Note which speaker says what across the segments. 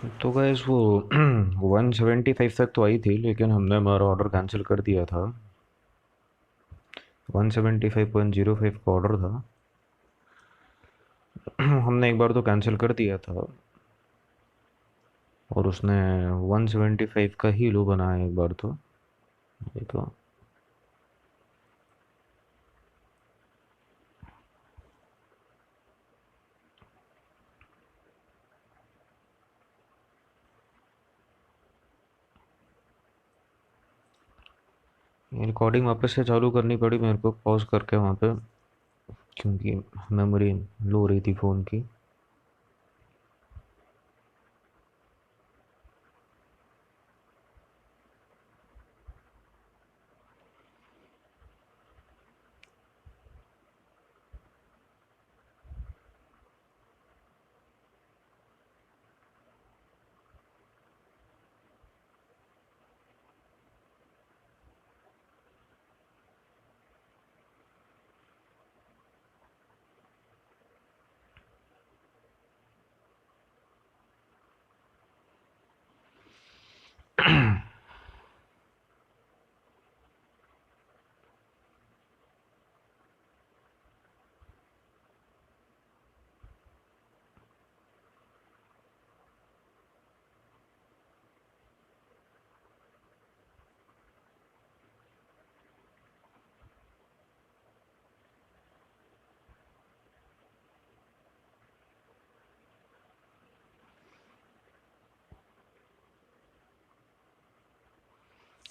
Speaker 1: तो गाइस वो 175 तक तो आई थी, लेकिन हमने हमारा ऑर्डर कैंसिल कर दिया था। 175.05 का ऑर्डर था। हमने एक बार तो कैंसिल कर दिया था, और उसने 175 का ही लो बनाया एक बार तो। ये तो रिकॉर्डिंग वापस से चालू करनी पड़ी मेरे को, पॉज करके वहाँ पे, क्योंकि मेमोरी लो हो रही थी फ़ोन की।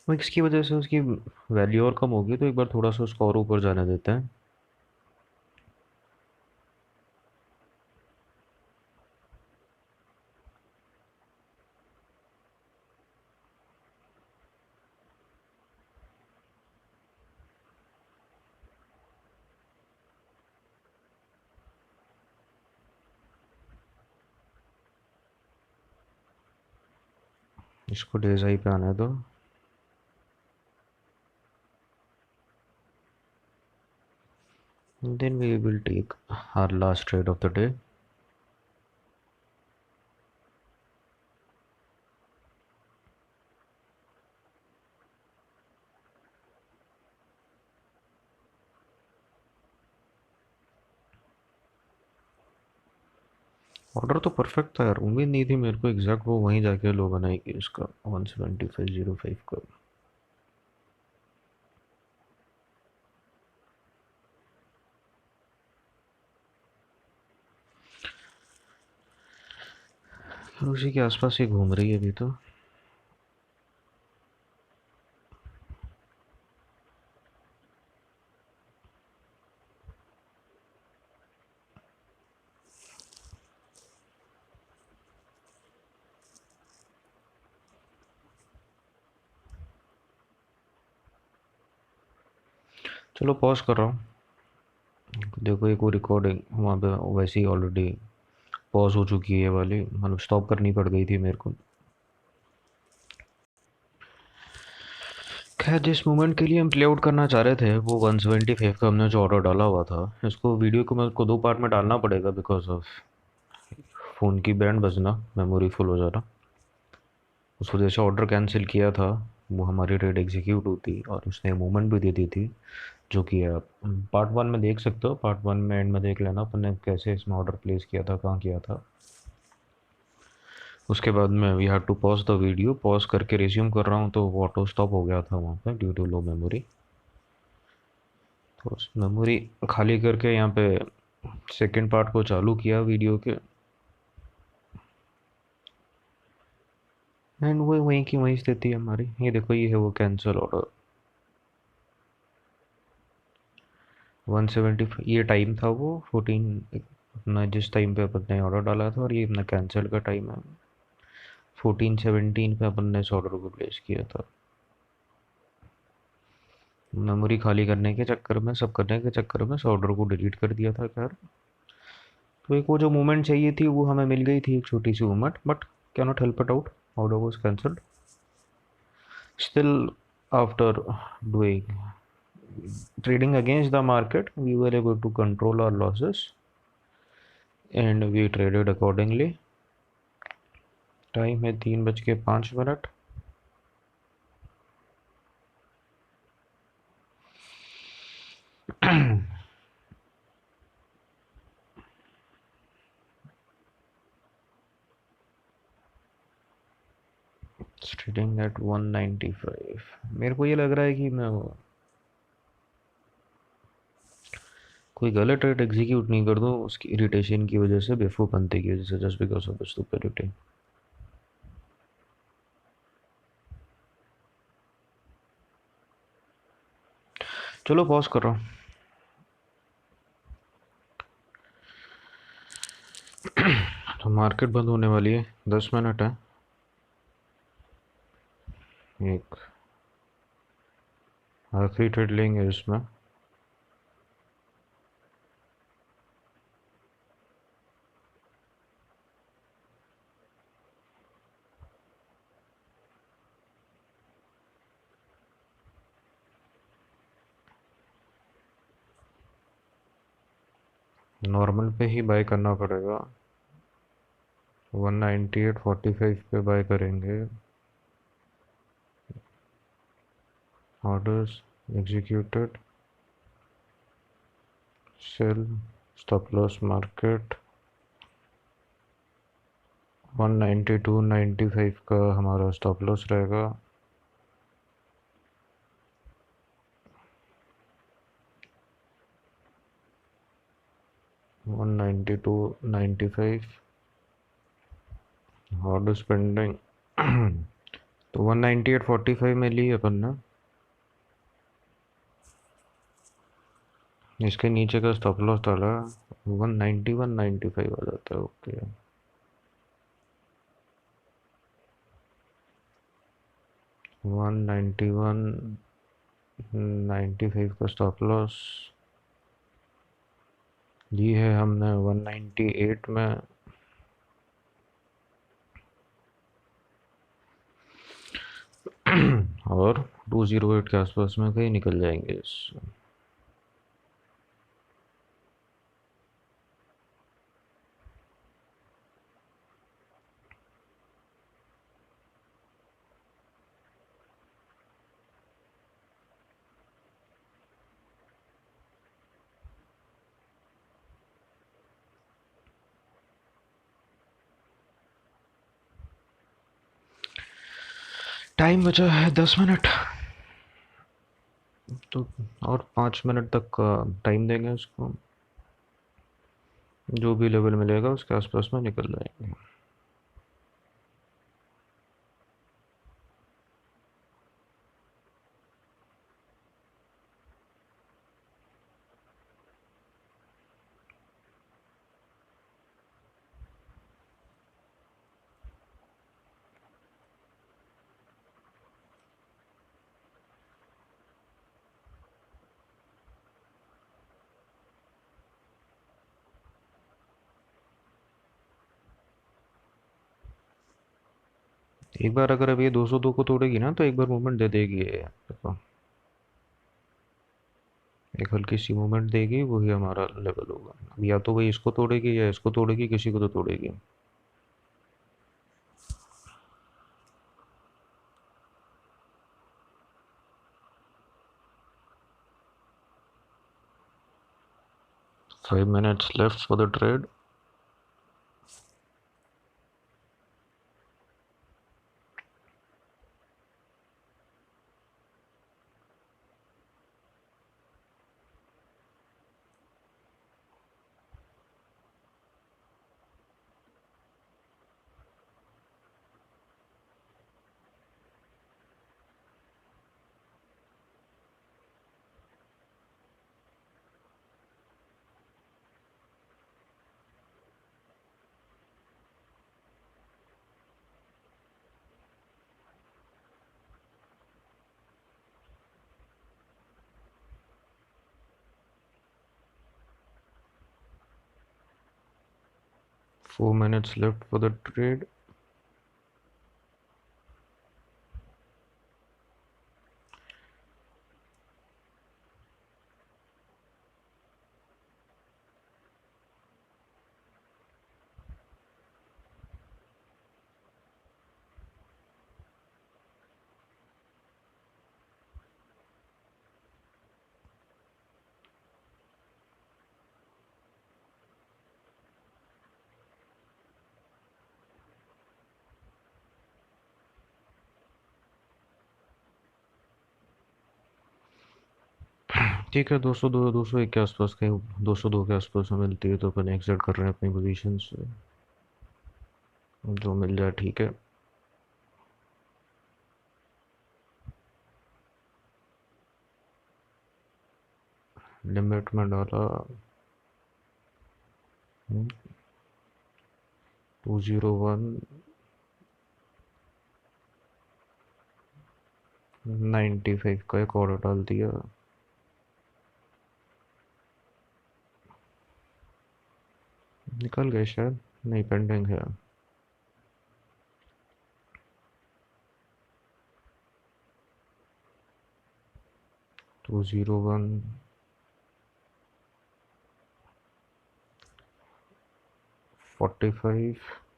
Speaker 1: वो इसकी वजह से उसकी वैल्यू और कम होगी, तो एक बार थोड़ा सा उसको और ऊपर जाने देते हैं। इसको डेज आई पे आने दो। Then we will take our last trade of the day. Order तो परफेक्ट था यार, उम्मीद नहीं थी मेरे को एग्जैक्ट वो वहीं जाके लो बनाएगी उसका 175.05 का। और उसी के आसपास ही घूम रही है अभी तो। चलो पॉज कर रहा हूँ। देखो एक वो रिकॉर्डिंग वहाँ पे वैसे ही ऑलरेडी पॉज हो चुकी है वाली, मतलब स्टॉप करनी पड़ गई थी मेरे को। खैर, जिस मूवमेंट के लिए हम प्ले आउट करना चाह रहे थे, वो 175 का हमने जो ऑर्डर डाला हुआ था, इसको वीडियो को मेरे को दो पार्ट में डालना पड़ेगा बिकॉज ऑफ फ़ोन की बैंड बजना, मेमोरी फुल हो जाना। उस वजह से ऑर्डर कैंसिल किया था। वो हमारी ट्रेड एग्जीक्यूट होती और उसने मूवमेंट भी दे दी थी, जो कि आप पार्ट वन में देख सकते हो। पार्ट वन में एंड में देख लेना अपन ने कैसे इसमें ऑर्डर प्लेस किया था, कहाँ किया था। उसके बाद में we have to pause the video, pause करके रिज्यूम कर रहा हूँ तो वो ऑटो स्टॉप हो गया था वहाँ पे ड्यू टू लो मेमोरी। तो मेमोरी खाली करके यहाँ पे सेकेंड पार्ट को चालू किया वीडियो के। एंड वो वहीं की वहीं स्थिति है हमारी, ये देखो ये है वो कैंसिल ऑर्डर 175। ये टाइम था वो 14 अपना, जिस टाइम पे अपन ने ऑर्डर डाला था, और ये अपना कैंसिल का टाइम है 14:17 पे अपन ने इस ऑर्डर को प्लेस किया था। मेमोरी खाली करने के चक्कर में, सब करने के चक्कर में इस ऑर्डर को डिलीट कर दिया था। खैर, तो एक वो जो मूवमेंट चाहिए थी वो हमें मिल गई थी, एक छोटी सी movement, but can not help it out, order was cancelled. Still, after doing trading against the market, we were able to control our losses and we traded accordingly. Time है 3:05। Trading at 195। मेरे को ये लग रहा है कि मैं कोई गलत ट्रेड एग्जीक्यूट नहीं कर दूं उसकी इरिटेशन की वजह से, बेवकूफ़ बनते की वजह से, जस्ट बिकॉज ऑफ स्टुपिडिटी। चलो पॉज कर रहा हूँ। तो मार्केट बंद होने वाली है, 10 मिनट है। एक आखिरी ट्रेड लेंगे इसमें। नॉर्मल पे ही बाय करना पड़ेगा। 198.45 पे बाय करेंगे। Orders executed. Sell. Stop loss market 192.95 का हमारा स्टॉप लॉस रहेगा। One 192.95 orders pending. तो 198.45 में ली अपन ने। इसके नीचे का स्टॉप लॉस डाला, 191.95 आ जाता है। ओके। 191.95 का स्टॉप लॉस ली है हमने 198 में। और 208 के आसपास में कहीं निकल जाएंगे इससे। टाइम बचा है 10 मिनट। तो और 5 मिनट तक का टाइम देंगे उसको। जो भी लेवल मिलेगा उसके आसपास में निकल जाएंगे। एक बार अगर अब ये 202 को तोड़ेगी ना तो एक बार मूवमेंट दे देगी ये, देखो। एक हल्की सी मूवमेंट देगी, वही हमारा लेवल होगा। अब या तो वही इसको तोड़ेगी या इसको तोड़ेगी, किसी को तो तोड़ेगी। 5 minutes left for the trade. Four minutes left for the trade. ठीक है, 201 के आसपास, कहीं 202 के आसपास में मिलती है तो अपन एग्जिट कर रहे हैं अपनी पोजीशन से। जो मिल जाए ठीक है। लिमिट में डाला 201 95 का एक ऑर्डर डाल दिया। निकल गए शायद, नहीं पेंडिंग है। 201 45।2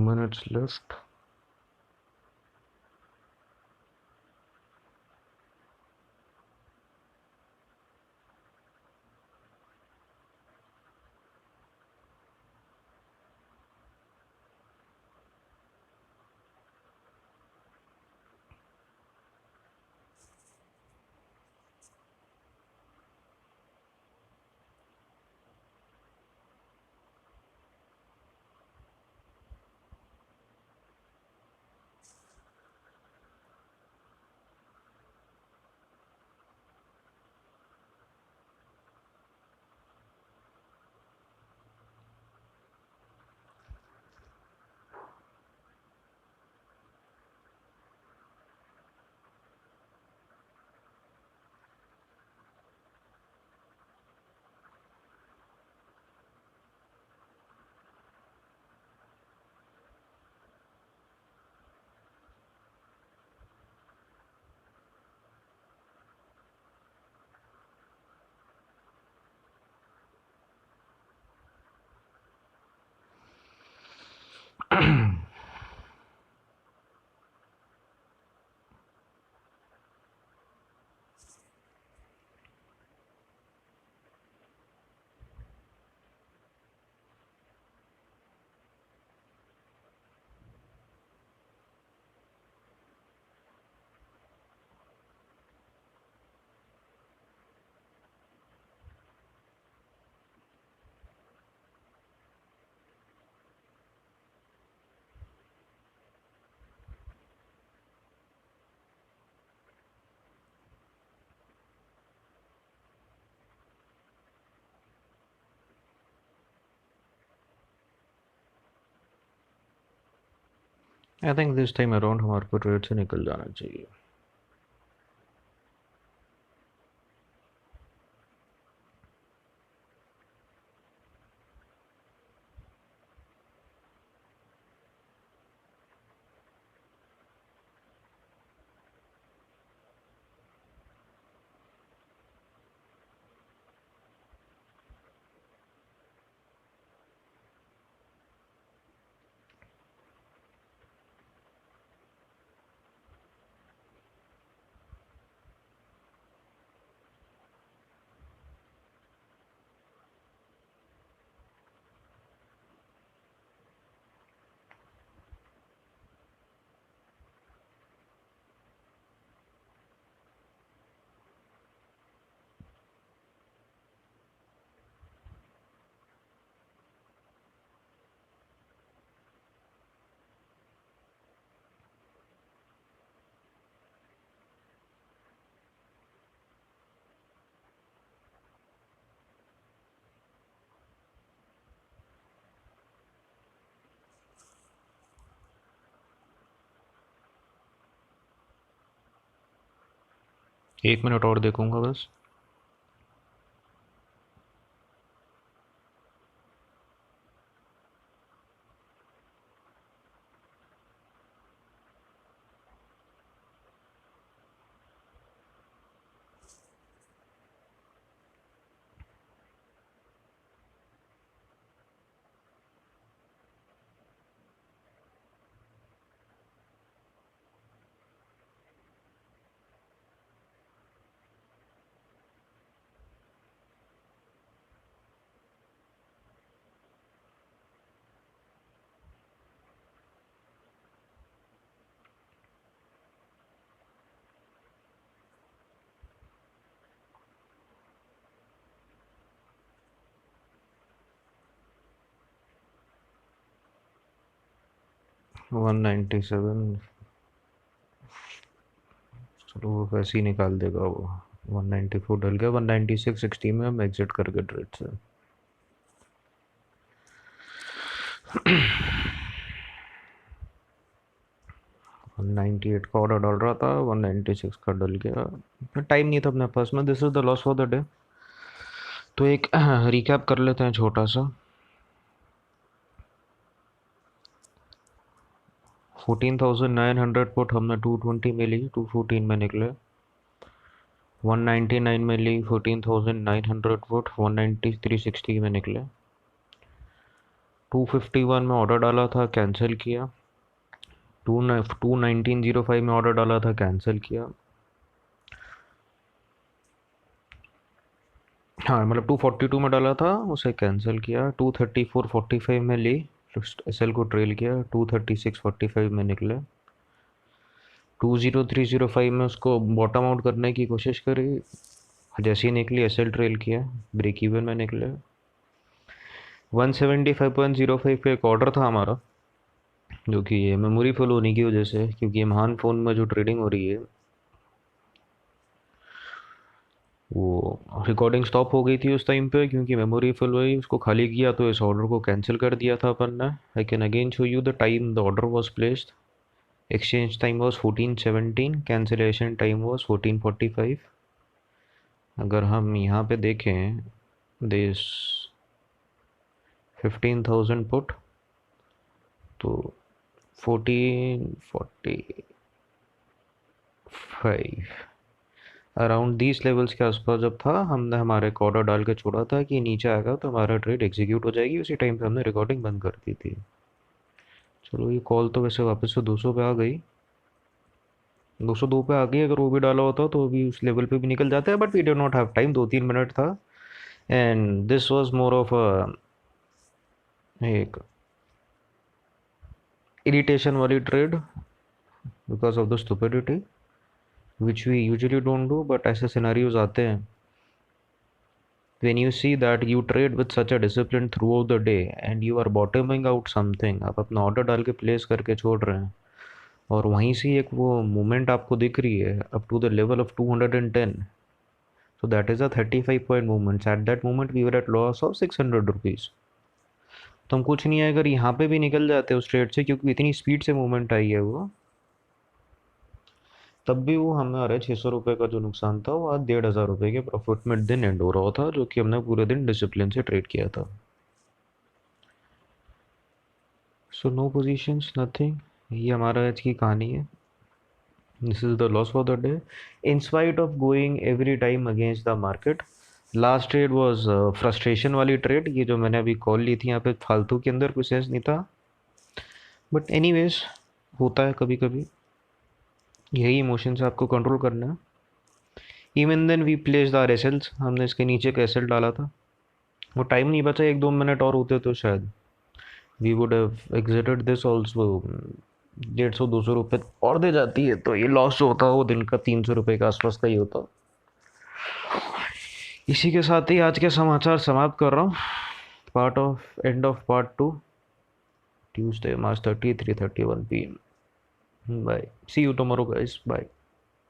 Speaker 1: minutes left. I think this time around हमारे को ट्रेड से निकल जाना चाहिए। 1 मिनट और देखूंगा बस। 197। चलो वो वैसे ही निकाल देगा वो। 194 डल गया, 196.60 में हम एग्जिट करके ट्रेड से। 198 का ऑर्डर डाल रहा था, 196 का डल गया। टाइम नहीं था अपने पास में। This is the loss for the day. तो एक रिकैप कर लेते हैं छोटा सा। 14,900 पुट हमने 220 में ली, 214 में निकले। 199 में ली 14,900 पुट, 193.60 में निकले। 251 में ऑर्डर डाला था, कैंसिल किया। 219.05 में ऑर्डर डाला था, कैंसिल किया। हाँ मतलब 242 में डाला था, उसे कैंसिल किया। 234.45 में ली, एसएल को ट्रेल किया। 236.45 में निकले। 20305 में उसको बॉटम आउट करने की कोशिश करी, जैसे ही निकली एसएल ट्रेल किया, ब्रेक इवन में निकले। 175.05 पे एक ऑर्डर था हमारा, जो कि ये मेमोरी फुल होने की वजह से, क्योंकि महान फ़ोन में जो ट्रेडिंग हो रही है वो रिकॉर्डिंग स्टॉप हो गई थी उस टाइम पे, क्योंकि मेमोरी फुल हुई। उसको खाली किया तो इस ऑर्डर को कैंसिल कर दिया था अपन ने। I can again show you the time the order was placed. Exchange time was 14:17, cancellation time was 14:45। अगर हम यहाँ पे देखें दिस 15,000 पुट, तो 14:45 अराउंड दीज लेवल्स के आसपास जब था, हमने हमारे एक ऑर्डर डाल के छोड़ा था कि नीचे आएगा तो हमारा ट्रेड एग्जीक्यूट हो जाएगी। उसी टाइम पे हमने रिकॉर्डिंग बंद कर दी थी। चलो ये कॉल तो वैसे वापस से 200 पे आ गई, 202 पे आ गई। अगर वो भी डाला होता तो अभी उस लेवल पे भी निकल जाता है, but we do not have time. 2-3 minute था, and this was more of एक इरिटेशन वाली trade because of the stupidity which we usually don't do, but ऐसे सिनेरियोज आते हैं when you see that you trade with such a discipline throughout the day and you are bottoming out something, आप अपना order डाल के place करके छोड़ रहे हैं, और वहीं से एक वो मूवमेंट आपको दिख रही है up to the level of 210, so that is a 35 point movement. At that moment we were at loss of 600 rupees. तो हम कुछ नहीं है अगर यहाँ पे भी निकल जाते उस ट्रेड से, क्योंकि इतनी स्पीड से मूवमेंट आई है वो, तब भी वो हमारे 600 रुपये का जो नुकसान था वो आज 1,500 रुपये के प्रॉफिट में दिन एंड हो रहा था, जो कि हमने पूरे दिन डिसिप्लिन से ट्रेड किया था। So no positions, nothing. ये हमारा आज की कहानी है। This is the loss for the day in spite of going every time against the market. Last trade was frustration वाली ट्रेड। ये जो मैंने अभी कॉल ली थी यहाँ पे फालतू के अंदर कुछ सेंस नहीं था, बट एनीवेज होता है कभी कभी। यही इमोशन से आपको कंट्रोल करना है। Even then we place the R S else, हमने इसके नीचे का एस एल डाला था। वो टाइम नहीं बचा, 1-2 मिनट और होते तो शायद we would have exited this also. 150-200 रुपये और दे जाती है तो ये लॉस जो होता है वो दिन का 300 रुपये के आसपास का ही होता। इसी के साथ ही आज के समाचार समाप्त कर रहा हूँ। Part of end of part 2, Tuesday, March 30, 3:31 p.m. Bye. See you tomorrow, guys. Bye.